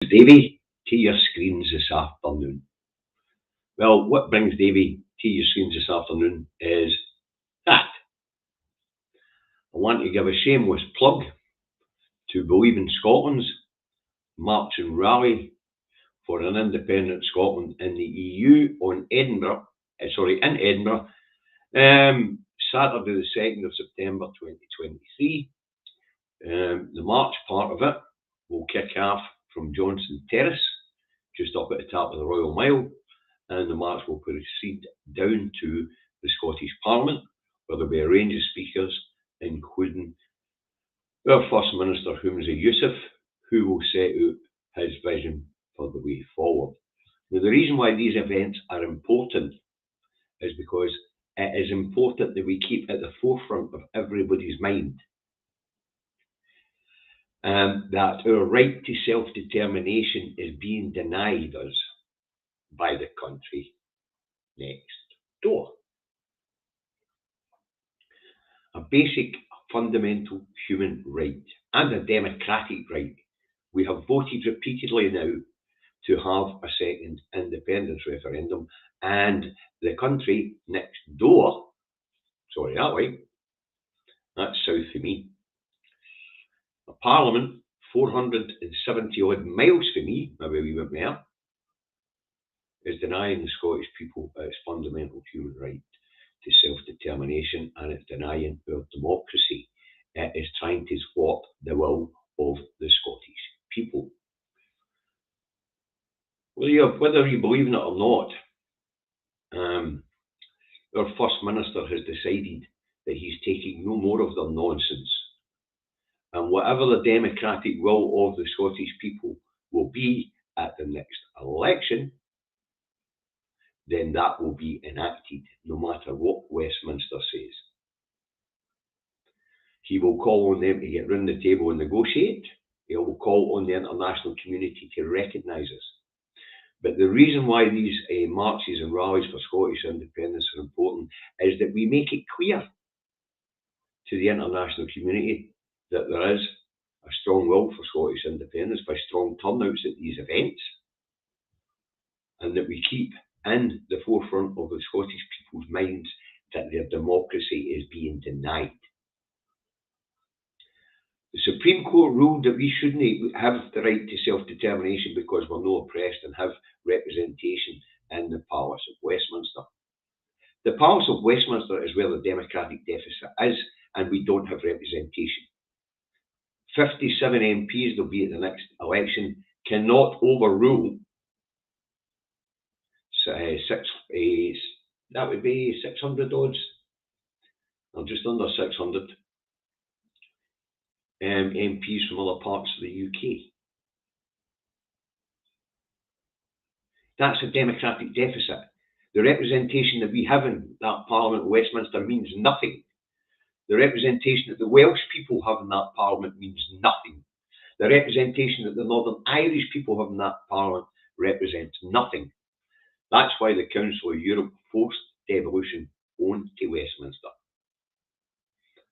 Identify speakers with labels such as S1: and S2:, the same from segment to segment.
S1: Davy to your screens this afternoon. Well, what brings Davy to your screens this afternoon is that I want to give a shameless plug to Believe in Scotland's march and rally for an independent Scotland in the EU in Edinburgh, Saturday the 2nd of September 2023. The march part of it will kick off from Johnson Terrace, just up at the top of the Royal Mile, and the march will proceed down to the Scottish Parliament, where there'll be a range of speakers, including our First Minister, Humza Yousaf, who will set out his vision for the way forward. Now, the reason why these events are important is because it is important that we keep at the forefront of everybody's mind that our right to self-determination is being denied us by the country next door. A basic, fundamental human right and a democratic right. We have voted repeatedly now to have a second independence referendum, and the country next door, that's south of me, a parliament 470 odd miles from me, maybe a wee bit more, is denying the Scottish people its fundamental human right to self-determination, and it's denying our democracy. It is trying to thwart the will of the Scottish people. Whether you believe in it or not, our First Minister has decided that he's taking no more of their nonsense. And whatever the democratic will of the Scottish people will be at the next election, then that will be enacted, no matter what Westminster says. He will call on them to get round the table and negotiate. He will call on the international community to recognise us. But the reason why these marches and rallies for Scottish independence are important is that we make it clear to the international community that there is a strong will for Scottish independence by strong turnouts at these events, and that we keep in the forefront of the Scottish people's minds that their democracy is being denied. The Supreme Court ruled that we shouldn't have the right to self-determination because we're not oppressed and have representation in the Palace of Westminster. The Palace of Westminster is where the democratic deficit is, and we don't have representation. 57 MPs there'll be at the next election cannot overrule that would be 600 odds, or just under 600 MPs from other parts of the UK. That's a democratic deficit. The representation that we have in that Parliament of Westminster means nothing. The representation that the Welsh people have in that Parliament means nothing. The representation that the Northern Irish people have in that Parliament represents nothing. That's why the Council of Europe forced devolution onto Westminster.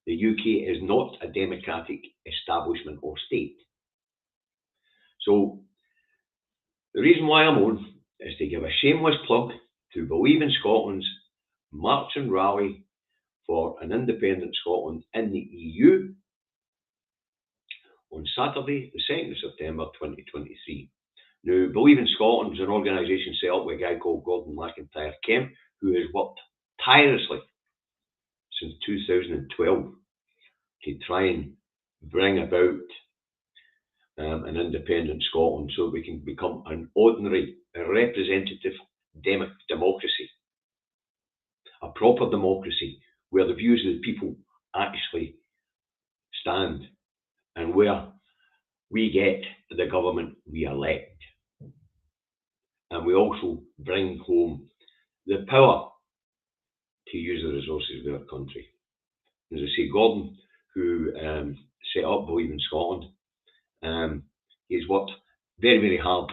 S1: The UK is not a democratic establishment or state. So the reason why I'm on is to give a shameless plug to Believe in Scotland's march and rally for an independent Scotland in the EU on Saturday, the 2nd of September 2023. Now, Believe in Scotland is an organisation set up by a guy called Gordon McIntyre Kemp, who has worked tirelessly since 2012 to try and bring about an independent Scotland so we can become an ordinary, representative democracy, a proper democracy where the views of the people actually stand and where we get the government we elect. And we also bring home the power to use the resources of our country. As I say, Gordon, who set up Believe in Scotland, he's worked very, very hard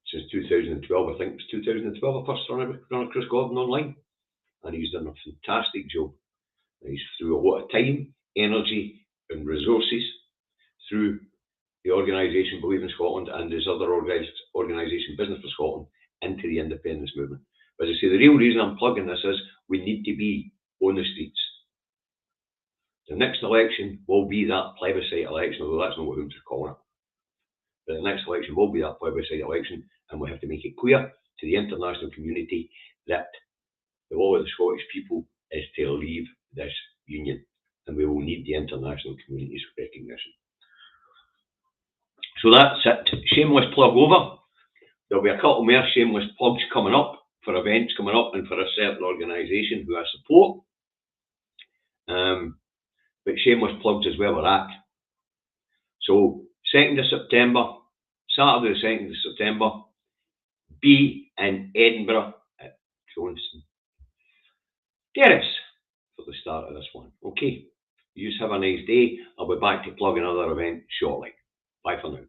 S1: since 2012. I think it was 2012 I first ran across Gordon online, and he's done a fantastic job. He's through a lot of time, energy, and resources through the organisation Believe in Scotland and his other organisation Business for Scotland into the independence movement. But as I say, the real reason I'm plugging this is we need to be on the streets. The next election will be that plebiscite election, although that's not what Hooms are calling it. But the next election will be that plebiscite election, and we have to make it clear to the international community that the will of the Scottish people is to leave this union, and we will need the international community's recognition. So that's it. Shameless plug over. There'll be a couple more shameless plugs coming up for events coming up and for a certain organisation who I support. But shameless plugs is where we're at. So 2nd of September, Saturday the 2nd of September, be in Edinburgh at Johnston Terrace for the start of this one. Okay, you just have a nice day. I'll be back to plug another event shortly. Bye for now.